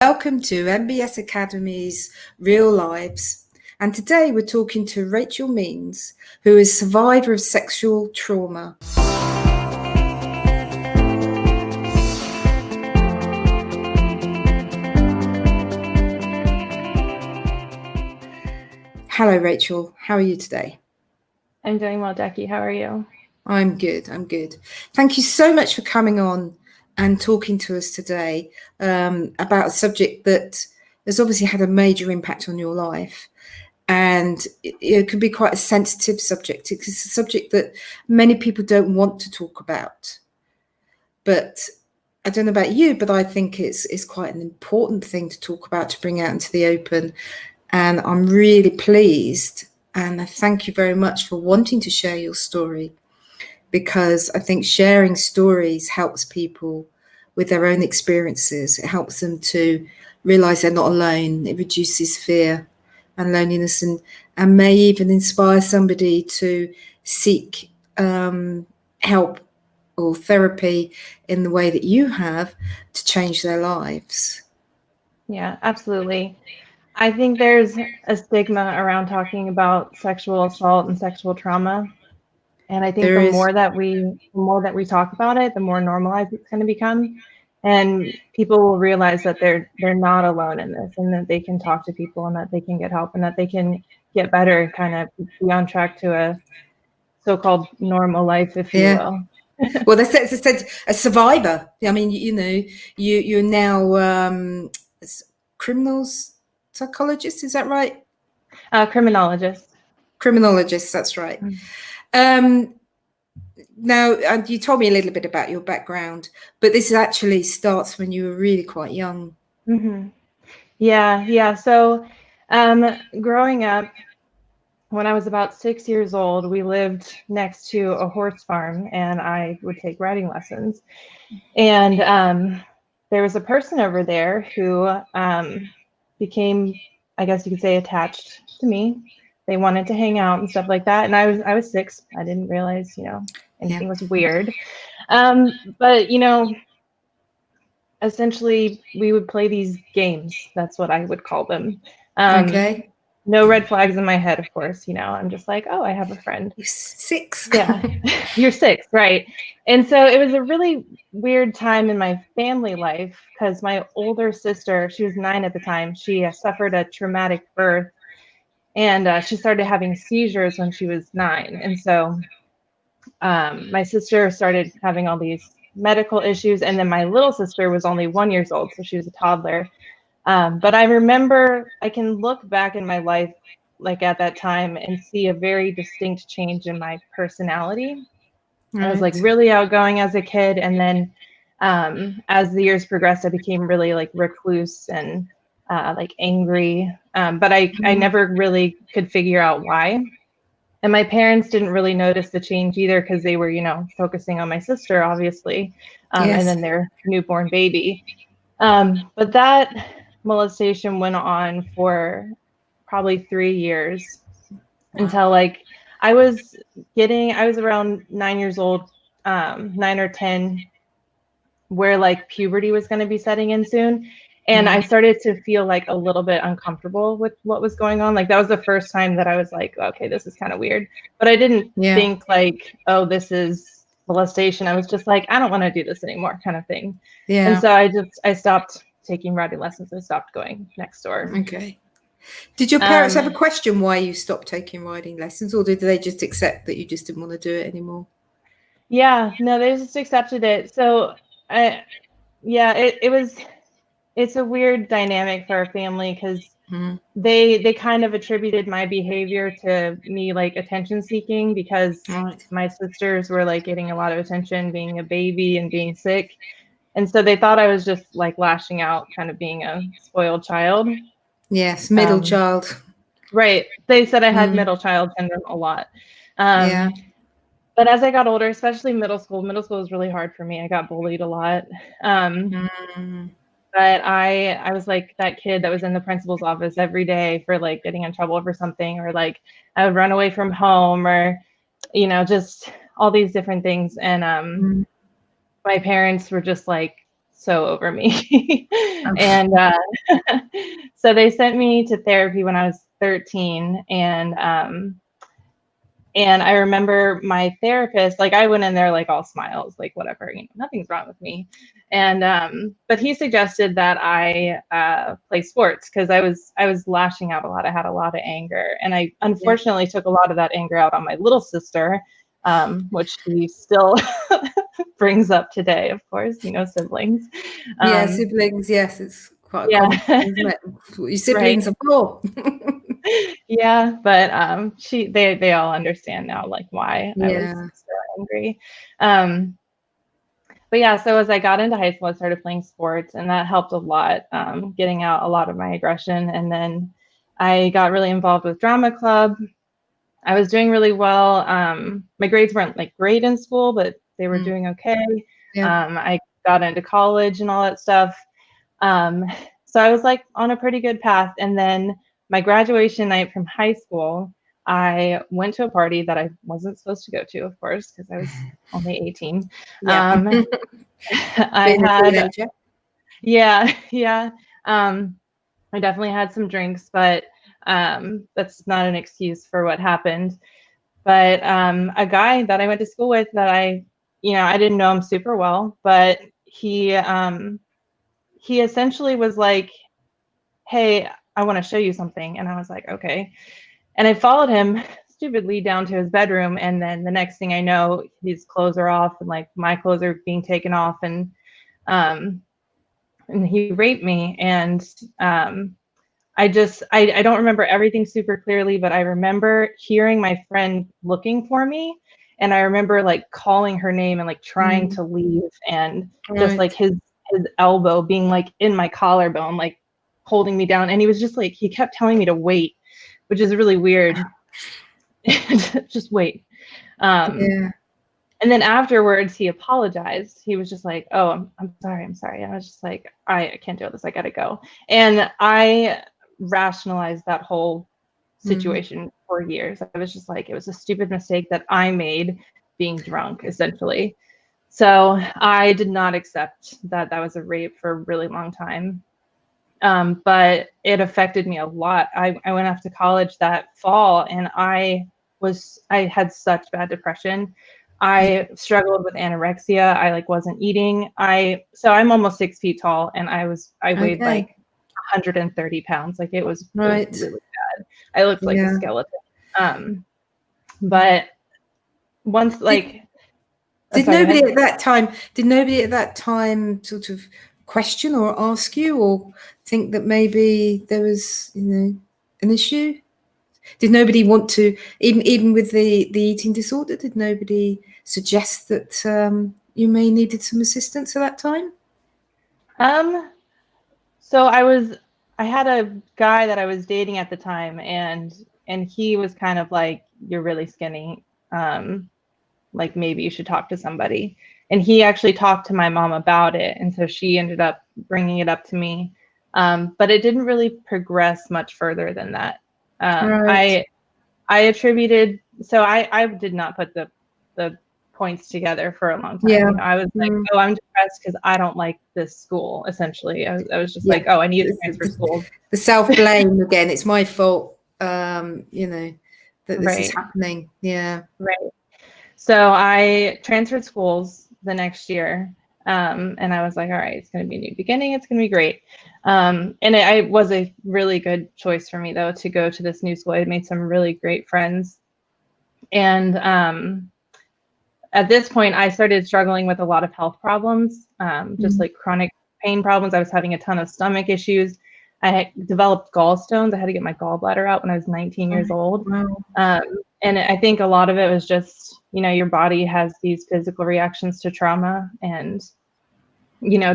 Welcome to MBS Academy's Real Lives, and today we're talking to Rachel.em.means, who is a survivor of sexual trauma. Hello Rachel, how are you today? I'm doing well, Jackie. How are you? I'm good. Thank you so much for coming on and talking to us today about a subject that has obviously had a major impact on your life. And it can be quite a sensitive subject. It's a subject that many people don't want to talk about. But I don't know about you, but I think it's quite an important thing to talk about, to bring out into the open. And I'm really pleased, and I thank you very much for wanting to share your story, because I think sharing stories helps people with their own experiences. It helps them to realize they're not alone. It reduces fear and loneliness, and may even inspire somebody to seek help or therapy in the way that you have to change their lives. Yeah, absolutely. I think there's a stigma around talking about sexual assault and sexual trauma. And I think There the is. more that we talk about it, the more normalized it's going to become. And people will realize that they're not alone in this, and that they can talk to people, and that they can get help, and that they can get better and kind of be on track to a so-called normal life, if you will. Well, they said a survivor. I mean, you're now criminal psychologist. Is that right? Criminologist. Criminologist. That's right. Now, you told me a little bit about your background, but this actually starts when you were really quite young. Mm-hmm. Yeah. So, growing up, when I was about 6 years old, we lived next to a horse farm, and I would take riding lessons. And there was a person over there who became, I guess you could say, attached to me. They wanted to hang out and stuff like that. And I was 6. I didn't realize, anything was weird. But essentially, we would play these games. That's what I would call them. Okay. No red flags in my head, of course. I'm just like, oh, I have a friend. You're 6. Yeah, you're 6, right? And so it was a really weird time in my family life, because my older sister, she was 9 at the time, she suffered a traumatic birth, and she started having seizures when she was 9. And so my sister started having all these medical issues, and then my little sister was only 1 year old, so she was a toddler. But I remember, I can look back in my life like at that time and see a very distinct change in my personality. Right. I was like really outgoing as a kid, and then as the years progressed, I became really like recluse and like angry. But I never really could figure out why. And my parents didn't really notice the change either, because they were, focusing on my sister, obviously, and then their newborn baby. But that molestation went on for probably 3 years, until like I was around 9 years old, 9 or 10, where like puberty was going to be setting in soon. And I started to feel like a little bit uncomfortable with what was going on. Like that was the first time that I was like, okay, this is kind of weird. But I didn't think like, oh, this is molestation. I was just like, I don't want to do this anymore, kind of thing. Yeah. And so I stopped taking riding lessons and stopped going next door. Okay. Did your parents ever question why you stopped taking riding lessons, or did they just accept that you just didn't want to do it anymore? Yeah, no, they just accepted it. So it's a weird dynamic for our family, because they kind of attributed my behavior to me like attention seeking, because my sisters were like getting a lot of attention being a baby and being sick. And so they thought I was just like lashing out, kind of being a spoiled child. Yes, middle child. Right. They said I had middle child syndrome a lot. But as I got older, especially middle school was really hard for me. I got bullied a lot. But I was like that kid that was in the principal's office every day for like getting in trouble for something, or like I would run away from home, or, just all these different things. And my parents were just like so over me. And so they sent me to therapy when I was 13. And I remember my therapist, like I went in there like all smiles, like whatever, nothing's wrong with me. And but he suggested that I play sports because I was lashing out a lot. I had a lot of anger, and I unfortunately took a lot of that anger out on my little sister, which she still brings up today, of course, siblings. Siblings, yes, it's quite a common thing, isn't it? Your siblings are for. Yeah, but they all understand now, like why I was so angry. But yeah, so as I got into high school, I started playing sports, and that helped a lot, getting out a lot of my aggression. And then I got really involved with drama club. I was doing really well. My grades weren't like great in school, but they were doing okay. I got into college and all that stuff. So I was like on a pretty good path. And then my graduation night from high school, I went to a party that I wasn't supposed to go to, of course, because I was only 18. I had, I definitely had some drinks, but that's not an excuse for what happened. But a guy that I went to school with that I didn't know him super well, but he essentially was like, hey, I want to show you something. And I was like, okay. And I followed him stupidly down to his bedroom. And then the next thing I know, his clothes are off and like my clothes are being taken off. And he raped me. And I don't remember everything super clearly, but I remember hearing my friend looking for me. And I remember like calling her name and like trying to leave, and just like his elbow being like in my collarbone, like holding me down. And he was just like, he kept telling me to wait, which is really weird. Just wait. And then afterwards he apologized. He was just like, oh, I'm sorry. And I was just like, I can't do this. I gotta go. And I rationalized that whole situation for years. I was just like, it was a stupid mistake that I made being drunk, essentially. So I did not accept that was a rape for a really long time. But it affected me a lot. I went off to college that fall, and I had such bad depression. I struggled with anorexia. I like wasn't eating. So I'm almost 6 feet tall, and I weighed like 130 pounds. Like it was really bad. I looked like a skeleton. But once like did nobody at that time sort of question or ask you or think that maybe there was an issue? Did nobody want to, even with the eating disorder, did nobody suggest that you may needed some assistance at that time? So I had a guy that I was dating at the time, and he was kind of like, you're really skinny. Like maybe you should talk to somebody. And he actually talked to my mom about it. And so she ended up bringing it up to me. But it didn't really progress much further than that. I attributed, so I did not put the points together for a long time. I was like, oh, I'm depressed because I don't like this school, essentially. I was just like, oh, I need to transfer schools. The self-blame again, it's my fault, that this is happening. Right. So I transferred schools the next year, and I was like, all right, it's going to be a new beginning. It's going to be great. And it was a really good choice for me, though, to go to this new school. I had made some really great friends. And at this point, I started struggling with a lot of health problems, just like chronic pain problems. I was having a ton of stomach issues. I had developed gallstones. I had to get my gallbladder out when I was 19 years old. And I think a lot of it was just, your body has these physical reactions to trauma, and,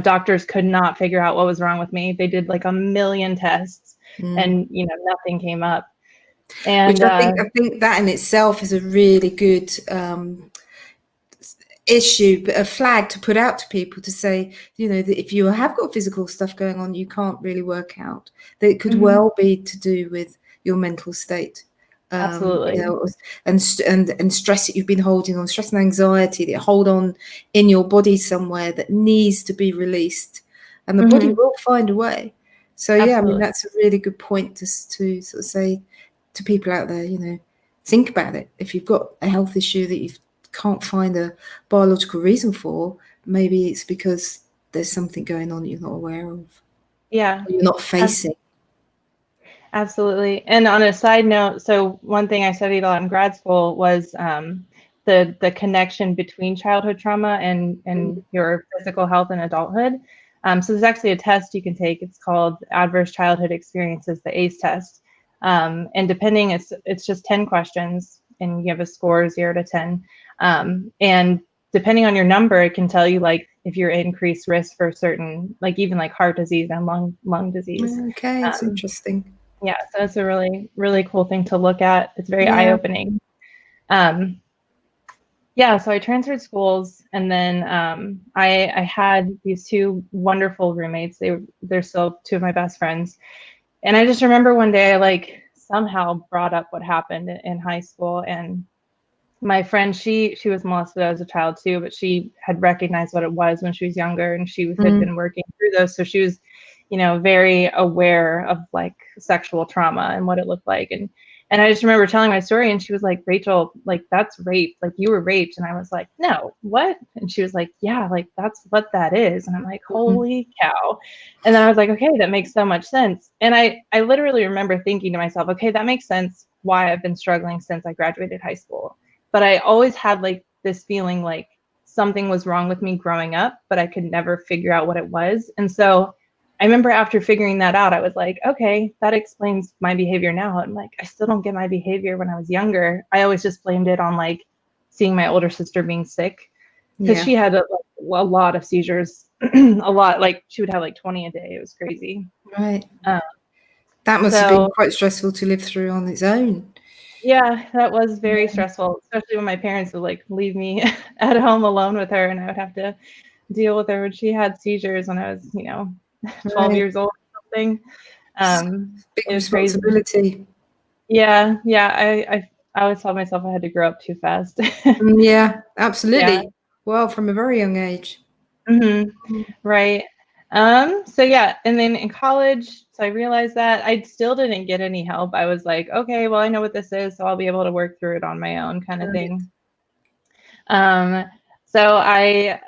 doctors could not figure out what was wrong with me. They did like a million tests and, nothing came up. And which I think that in itself is a really good issue, but a flag to put out to people to say, that if you have got physical stuff going on, you can't really work out, that it could well be to do with your mental state. Absolutely. And stress that you've been holding on, stress and anxiety that hold on in your body somewhere that needs to be released, and the body will find a way. So yeah, I mean, that's a really good point to sort of say to people out there, think about it. If you've got a health issue that you can't find a biological reason for, maybe it's because there's something going on that you're not aware of. Yeah. Or you're not facing. Absolutely. And on a side note, so one thing I studied a lot in grad school was the connection between childhood trauma and your physical health in adulthood. So there's actually a test you can take. It's called Adverse Childhood Experiences, the ACE test. And depending, it's just 10 questions, and you have a score 0 to 10. And depending on your number, it can tell you like if you're increased risk for certain, like even like heart disease and lung disease. Okay, it's interesting. Yeah, so it's a really, really cool thing to look at. It's very eye-opening. Yeah, so I transferred schools, and then I had these two wonderful roommates. They're still two of my best friends. And I just remember one day I like somehow brought up what happened in high school, and my friend, she was molested as a child too, but she had recognized what it was when she was younger, and she had been working through those. So she was, very aware of like sexual trauma and what it looked like. And I just remember telling my story, and she was like, Rachel, like that's rape, like you were raped. And I was like, no, what? And she was like, yeah, like that's what that is. And I'm like, holy cow. And then I was like, okay, that makes so much sense. And I literally remember thinking to myself, okay, that makes sense why I've been struggling since I graduated high school. But I always had like this feeling like something was wrong with me growing up, but I could never figure out what it was. And so I remember after figuring that out, I was like, okay, that explains my behavior now. I'm like, I still don't get my behavior when I was younger. I always just blamed it on like seeing my older sister being sick, because she had a lot of seizures, a lot, like she would have like 20 a day. It was crazy. Right. That must have been quite stressful to live through on its own. Yeah, that was very stressful, especially when my parents would like leave me at home alone with her, and I would have to deal with her when she had seizures when I was, 12 years old or something. Big it was responsibility. Crazy. Yeah. I always told myself I had to grow up too fast. Yeah, absolutely. Yeah. Well, from a very young age. Right. So yeah, and then in college, so I realized that I still didn't get any help. I was like, okay, well, I know what this is, so I'll be able to work through it on my own kind of thing. So I,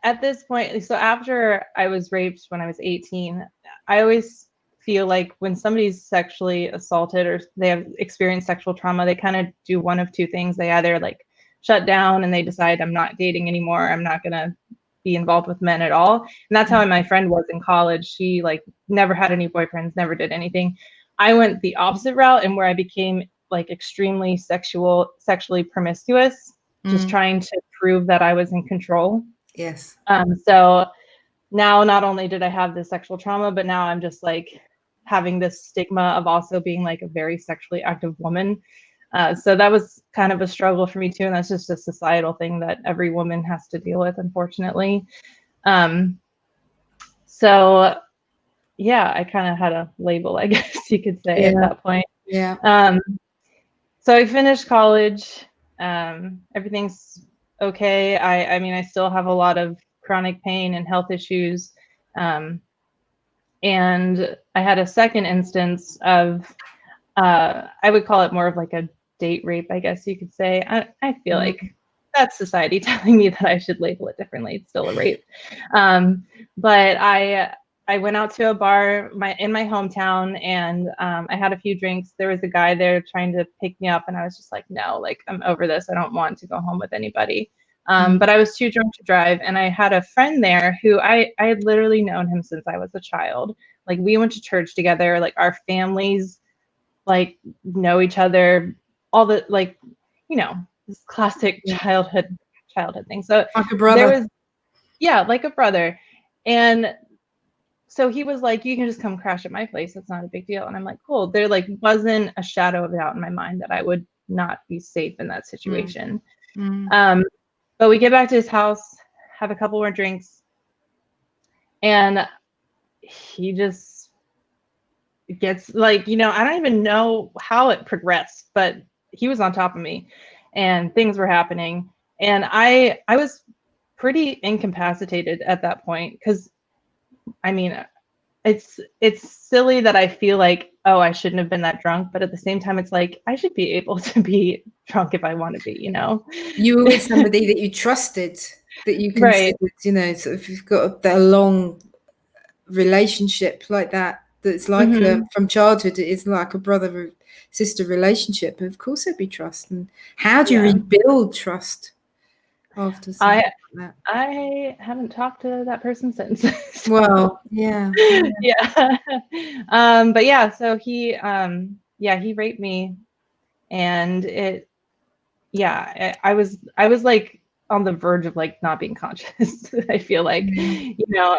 at this point, so after I was raped when I was 18, I always feel like when somebody's sexually assaulted or they have experienced sexual trauma, they kind of do one of two things. They either like shut down and they decide, I'm not dating anymore, I'm not gonna be involved with men at all. And that's how my friend was in college. She like never had any boyfriends, never did anything. I went the opposite route, and where I became like extremely sexually promiscuous, just trying to prove that I was in control. Yes. So now not only did I have this sexual trauma, but now I'm just like having this stigma of also being like a very sexually active woman. So that was kind of a struggle for me too. And that's just a societal thing that every woman has to deal with, unfortunately. So yeah, I kind of had a label, I guess you could say, at that point. Yeah. So I finished college. Everything's okay. I mean, I still have a lot of chronic pain and health issues. And I had a second instance of, I would call it more of like a date rape, I guess you could say. I feel like that's society telling me that I should label it differently. It's still a rape. But I went out to a bar in my hometown, and I had a few drinks. There was a guy there trying to pick me up, and I was just like, no, like I'm over this. I don't want to go home with anybody. But I was too drunk to drive, and I had a friend there who I had literally known him since I was a child. Like we went to church together. Like our families like know each other. All the like, this classic childhood thing. So like a brother. There was, like a brother, and so he was like, you can just come crash at my place. It's not a big deal. And I'm like, cool. There like wasn't a shadow of a doubt in my mind that I would not be safe in that situation. But we get back to his house, have a couple more drinks, and he just gets like, you know, I don't even know how it progressed, but he was on top of me and things were happening. And I was pretty incapacitated at that point, because I mean, it's silly that I feel like, oh, I shouldn't have been that drunk, but at the same time, it's like I should be able to be drunk if I want to be, you know. You were with somebody that you trusted, that you Right. considered, you know, sort of, you've got a long relationship like that, that's like Mm-hmm. from childhood, it is like a brother sister relationship. Of course there'd be trust. And how do you Yeah. rebuild trust after something like that? I haven't talked to that person since. So, Well, yeah. yeah. But yeah, so he raped me, and I was like on the verge of like not being conscious. I feel like, Mm. you know,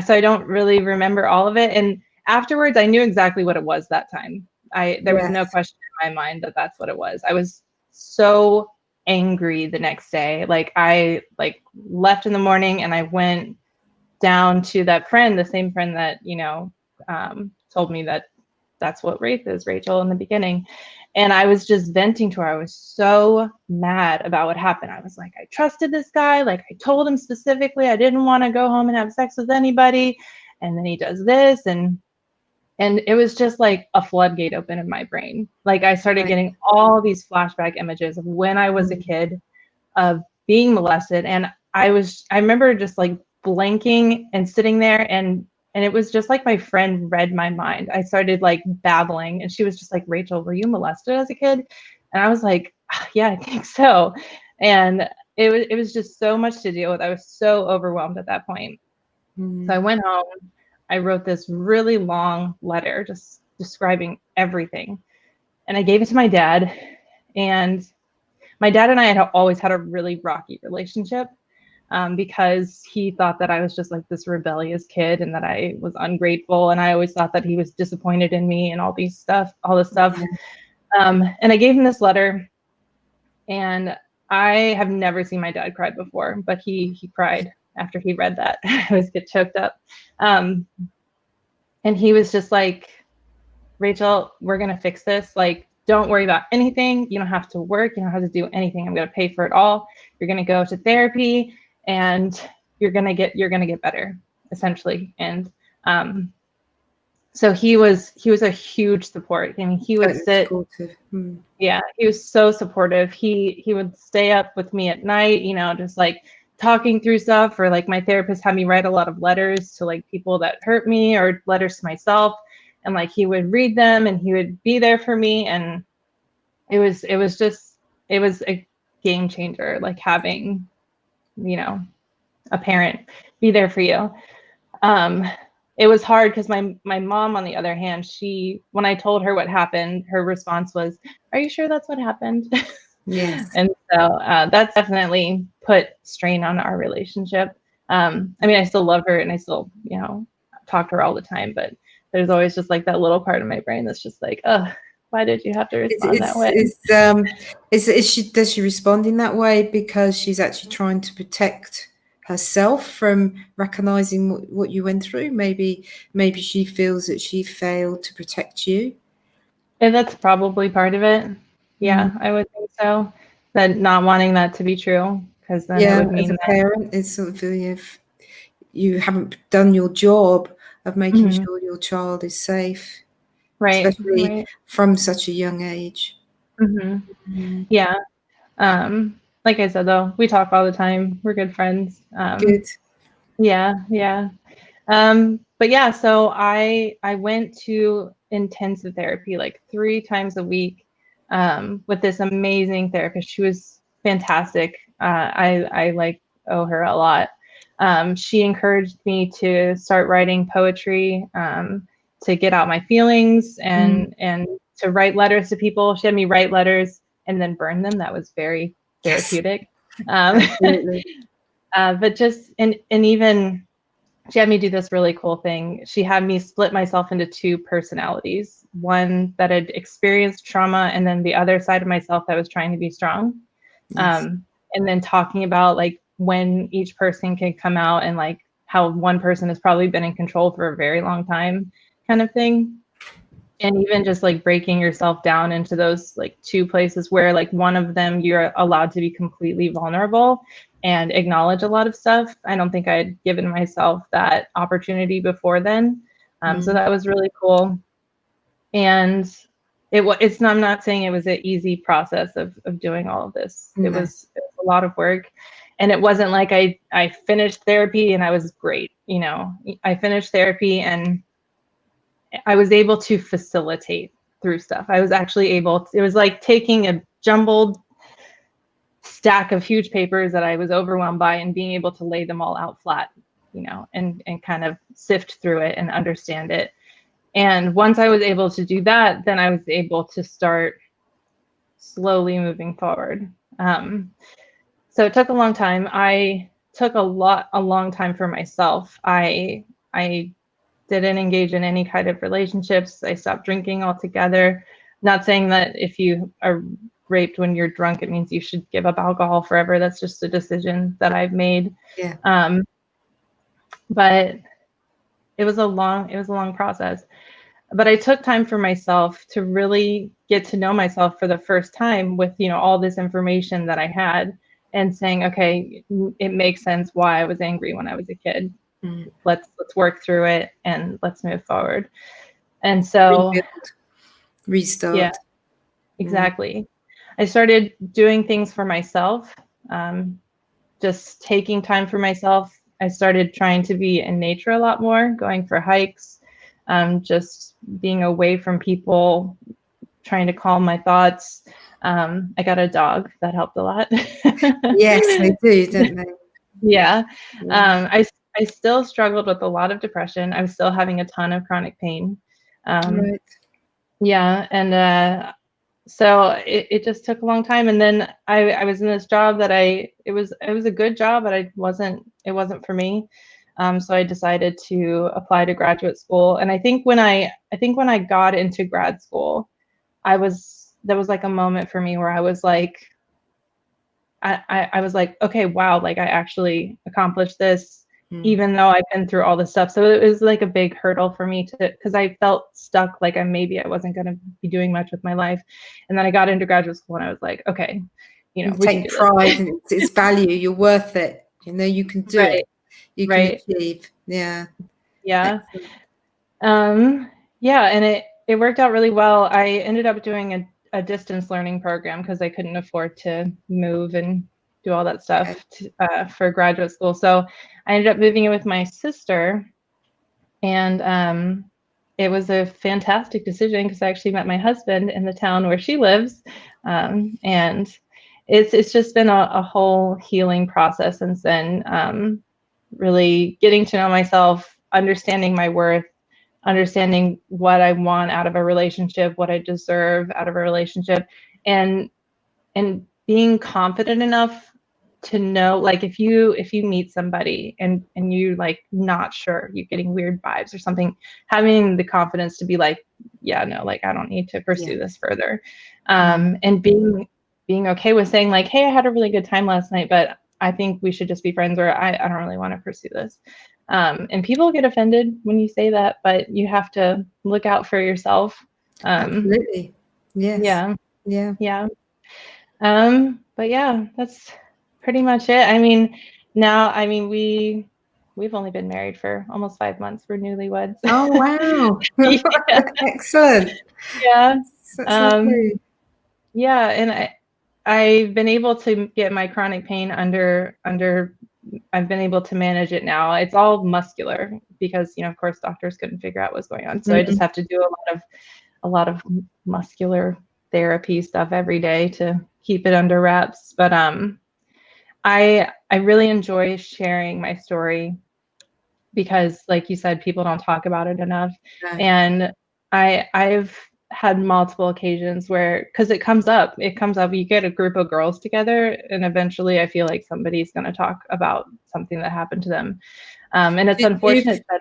so I don't really remember all of it. And afterwards, I knew exactly what it was that time. There was no Yes. question in my mind that that's what it was. I was so angry the next day. Like I left in the morning and I went down to that friend, the same friend that, you know, told me that that's what rape is, Rachel, in the beginning. And I was just venting to her. I was so mad about what happened. I was like, I trusted this guy. Like I told him specifically I didn't want to go home and have sex with anybody. And then he does this. And it was just like a floodgate open in my brain. Like I started Right. getting all these flashback images of when I was a kid, of being molested. And I remember just like blanking and sitting there, and it was just like my friend read my mind. I started like babbling and she was just like, Rachel, were you molested as a kid? And I was like, yeah, I think so. And it was just so much to deal with. I was so overwhelmed at that point. So I went home. I wrote this really long letter just describing everything. And I gave it to my dad. And my dad and I had always had a really rocky relationship, because he thought that I was just like this rebellious kid and that I was ungrateful. And I always thought that he was disappointed in me and all this stuff. Yeah. And I gave him this letter, and I have never seen my dad cry before, but he cried after he read that. I always get choked up. And he was just like, Rachel, we're going to fix this. Like, don't worry about anything. You don't have to work. You don't have to do anything. I'm going to pay for it all. You're going to go to therapy and you're going to get better, essentially. And so he was a huge support. I mean, he would Totally sit. supportive. Yeah, he was so supportive. He would stay up with me at night, you know, just like talking through stuff, or like my therapist had me write a lot of letters to like people that hurt me, or letters to myself, and like he would read them and he would be there for me. And it was a game changer, like having, you know, a parent be there for you. It was hard because my mom, on the other hand, when I told her what happened, her response was, "Are you sure that's what happened?" Yes. And so that's definitely put strain on our relationship. I mean, I still love her and I still, you know, talk to her all the time, but there's always just like that little part of my brain that's just like, oh, why did you have to respond that way? Does she respond in that way because she's actually trying to protect herself from recognizing what you went through? Maybe she feels that she failed to protect you. And that's probably part of it. Yeah, I would think so. That not wanting that to be true, because then it would As mean a that. parent, it's sort of if you haven't done your job of making sure your child is safe, especially from such a young age. Yeah. Like I said, though, we talk all the time. We're good friends. Good. Yeah. But yeah, so I went to intensive therapy like 3 times a week, with this amazing therapist. She was fantastic. I like owe her a lot. She encouraged me to start writing poetry, to get out my feelings, and to write letters to people. She had me write letters and then burn them. That was very therapeutic. Absolutely. But just and even she had me do this really cool thing. She had me split myself into 2 personalities, one that had experienced trauma, and then the other side of myself that was trying to be strong. Yes. And then talking about like when each person can come out and like how one person has probably been in control for a very long time kind of thing. And even just like breaking yourself down into those like two places where like one of them you're allowed to be completely vulnerable and acknowledge a lot of stuff. I don't think I'd given myself that opportunity before then. So that was really cool. And I'm not saying it was an easy process of doing all of this. It was a lot of work. And it wasn't like I finished therapy and I was great. You know, I finished therapy and I was able to facilitate through stuff. I was actually it was like taking a jumbled stack of huge papers that I was overwhelmed by and being able to lay them all out flat, you know, and kind of sift through it and understand it. And once I was able to do that, then I was able to start slowly moving forward. So it took a long time. I took a long time for myself. I didn't engage in any kind of relationships. I stopped drinking altogether. Not saying that if you are raped when you're drunk, it means you should give up alcohol forever. That's just a decision that I've made. Yeah. But it was a long process. But I took time for myself to really get to know myself for the first time with, you know, all this information that I had and saying, okay, it makes sense why I was angry when I was a kid. Let's work through it and let's move forward. And so restart. Yeah, exactly. I started doing things for myself, just taking time for myself. I started trying to be in nature a lot more, going for hikes, just being away from people, trying to calm my thoughts. I got a dog. That helped a lot. Yes, they do, don't they? Yeah. I still struggled with a lot of depression. I was still having a ton of chronic pain. Right. Yeah. And so it just took a long time. And then I was in this job that it was a good job, but it wasn't for me. So I decided to apply to graduate school. And I think when I got into grad school, there was like a moment for me where I was like, I was like, okay, wow, like I actually accomplished this, even though I've been through all this stuff. So it was like a big hurdle for me because I felt stuck, like maybe I wasn't going to be doing much with my life. And then I got into graduate school and I was like, okay, you know, you take pride and its value. You're worth it. You know, you can do it. You can achieve. Yeah. Yeah. Yeah. And it worked out really well. I ended up doing a distance learning program because I couldn't afford to move and do all that stuff for graduate school. So I ended up moving in with my sister, and it was a fantastic decision because I actually met my husband in the town where she lives, and it's just been a whole healing process since then. Really getting to know myself, understanding my worth, understanding what I want out of a relationship, what I deserve out of a relationship, and being confident enough to know, like, if you meet somebody and you like not sure, you're getting weird vibes or something, having the confidence to be like, yeah, no, like I don't need to pursue this further. And being okay with saying like, hey, I had a really good time last night, but I think we should just be friends, or I don't really want to pursue this. And people get offended when you say that, but you have to look out for yourself. Absolutely. Yes. Yeah. But yeah, that's pretty much it. I mean, we've only been married for almost 5 months. We're newlyweds. Oh, wow. Excellent. Yeah. Lovely. Yeah, and I've been able to get my chronic pain under I've been able to manage it now. It's all muscular because, you know, of course doctors couldn't figure out what's going on. So I just have to do a lot of muscular therapy stuff every day to keep it under wraps. But I really enjoy sharing my story because, like you said, people don't talk about it enough. No. And I've had multiple occasions where, because it comes up, you get a group of girls together and eventually I feel like somebody's going to talk about something that happened to them. And it's unfortunate that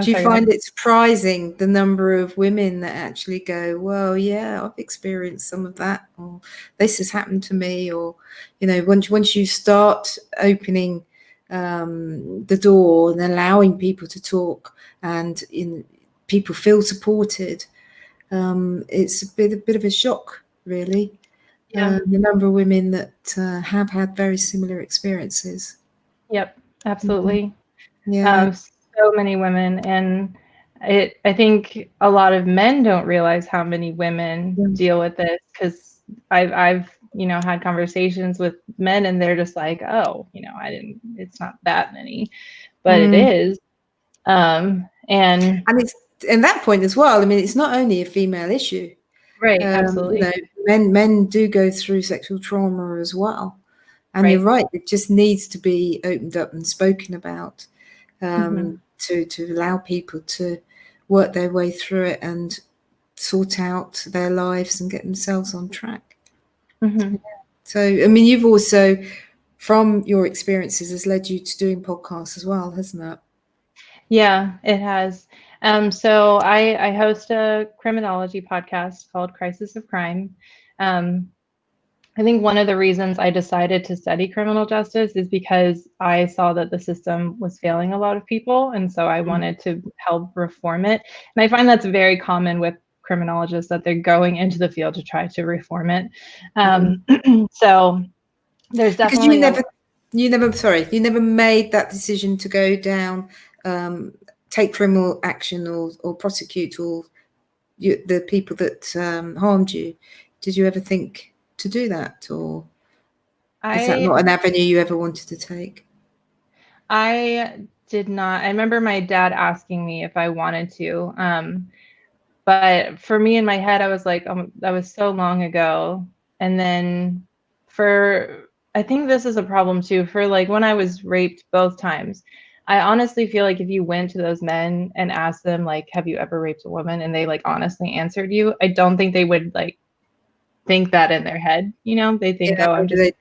do you find it surprising the number of women that actually go, well, yeah, I've experienced some of that, or this has happened to me, or, you know, once you start opening the door and allowing people to talk, and people feel supported. It's a bit of a shock, really. Yeah. The number of women that have had very similar experiences. Yep, absolutely. Yeah. So many women, and I think a lot of men don't realize how many women deal with this, because I've had conversations with men, and they're just like, oh, it's not that many, but it is. And it's at that point as well. I mean, it's not only a female issue. right, absolutely. Men do go through sexual trauma as well. And right. You're right, it just needs to be opened up and spoken about, to allow people to work their way through it and sort out their lives and get themselves on track. So, I mean, you've also, from your experiences, has led you to doing podcasts as well, hasn't it? Yeah, it has. So I host a criminology podcast called Crisis of Crime. I think one of the reasons I decided to study criminal justice is because I saw that the system was failing a lot of people, and so I wanted to help reform it. And I find that's very common with criminologists, that they're going into the field to try to reform it. So there's definitely you never made that decision to go down, take criminal action or prosecute the people that harmed you. Did you ever think to do that, or is that not an avenue you ever wanted to take? I did not. I remember my dad asking me if I wanted to, but for me, in my head, I was like, that was so long ago. And then I think this is a problem too, for like when I was raped both times. I honestly feel like if you went to those men and asked them, like, have you ever raped a woman? And they like honestly answered you, I don't think they would like think that in their head. They think, oh, I'm just they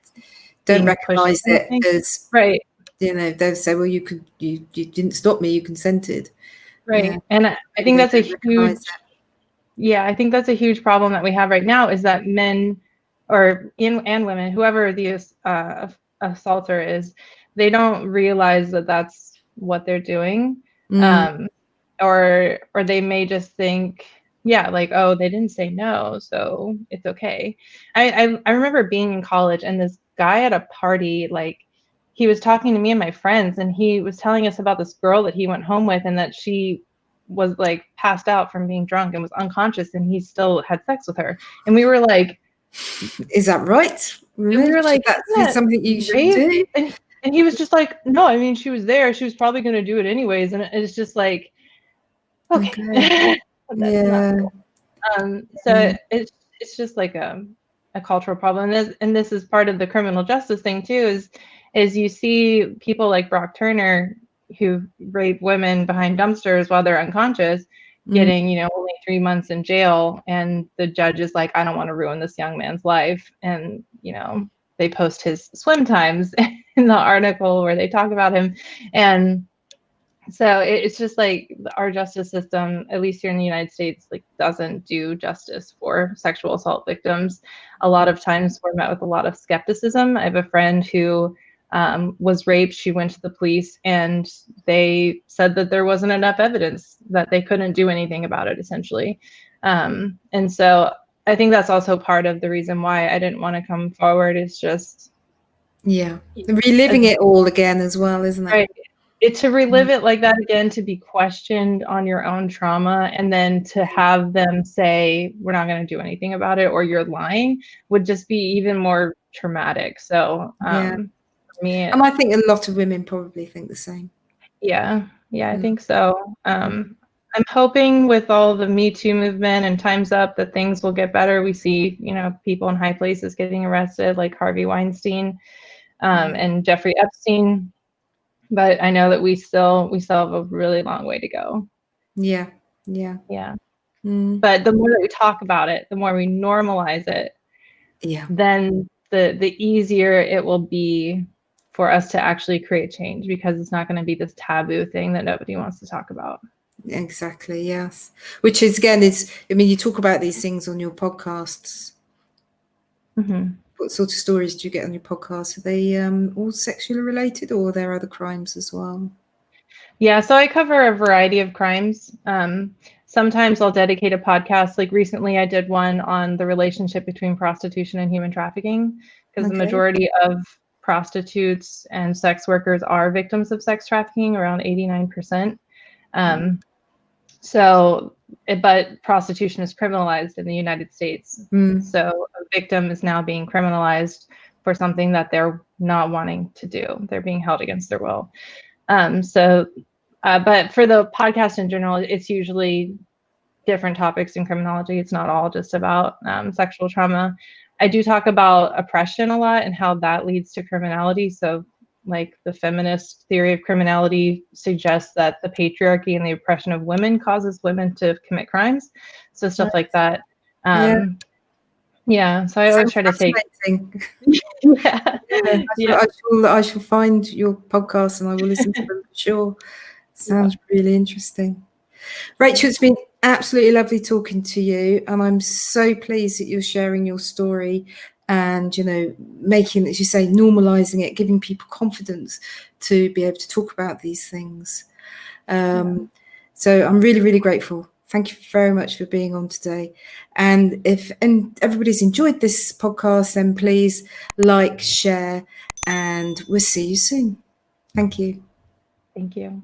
don't recognize it as right. They'll say, well, you didn't stop me, you consented. Right. And I think that's a huge, I think that's a huge problem that we have right now, is that men and women, whoever the assaulter is, they don't realize that that's what they're doing. Or they may just think, like, oh, they didn't say no, so it's okay. I remember being in college, and this guy at a party, like, he was talking to me and my friends, and he was telling us about this girl that he went home with, and that she was like passed out from being drunk and was unconscious, and he still had sex with her. And we were like, is that right? Really? We were like, that's something you should do? And he was just like, no, I mean, she was there, she was probably going to do it anyways. And it's just like, okay. Yeah. So it's just like a cultural problem. And this is part of the criminal justice thing too, is you see people like Brock Turner, who rape women behind dumpsters while they're unconscious, getting only 3 months in jail, and the judge is like, I don't want to ruin this young man's life. And they post his swim times in the article where they talk about him. And so it's just like our justice system, at least here in the United States, like, doesn't do justice for sexual assault victims. A lot of times we're met with a lot of skepticism. I have a friend who was raped. She went to the police, and they said that there wasn't enough evidence, that they couldn't do anything about it, essentially. And so I think that's also part of the reason why I didn't want to come forward. It's just reliving it all again as well, isn't it? Right. To relive it like that again, to be questioned on your own trauma, and then to have them say, we're not going to do anything about it, or you're lying, would just be even more traumatic. So me, and I think a lot of women probably think the same. Yeah, I think so. I'm hoping with all the Me Too movement and Time's Up that things will get better. We see, people in high places getting arrested, like Harvey Weinstein and Jeffrey Epstein. But I know that we still have a really long way to go. Yeah. But the more that we talk about it, the more we normalize it, then the easier it will be for us to actually create change, because it's not going to be this taboo thing that nobody wants to talk about. Exactly, yes. Which is, again, you talk about these things on your podcasts. What sort of stories do you get on your podcast? Are they all sexually related, or are there other crimes as well? Yeah, so I cover a variety of crimes. Sometimes I'll dedicate a podcast. Like recently, I did one on the relationship between prostitution and human trafficking, because the majority of prostitutes and sex workers are victims of sex trafficking, around 89%. But prostitution is criminalized in the United States. So a victim is now being criminalized for something that they're not wanting to do. They're being held against their will. But for the podcast in general, it's usually different topics in criminology. It's not all just about sexual trauma. I do talk about oppression a lot and how that leads to criminality. So like the feminist theory of criminality suggests that the patriarchy and the oppression of women causes women to commit crimes. So stuff like that. Yeah, so I always try to take. I shall find your podcast and I will listen to them for sure. Sounds really interesting. Rachel, it's been absolutely lovely talking to you, and I'm so pleased that you're sharing your story and, you know, making, as you say, normalizing it, giving people confidence to be able to talk about these things. So I'm really, really grateful. Thank you very much for being on today. And if everybody's enjoyed this podcast, then please like, share, and we'll see you soon. Thank you. Thank you.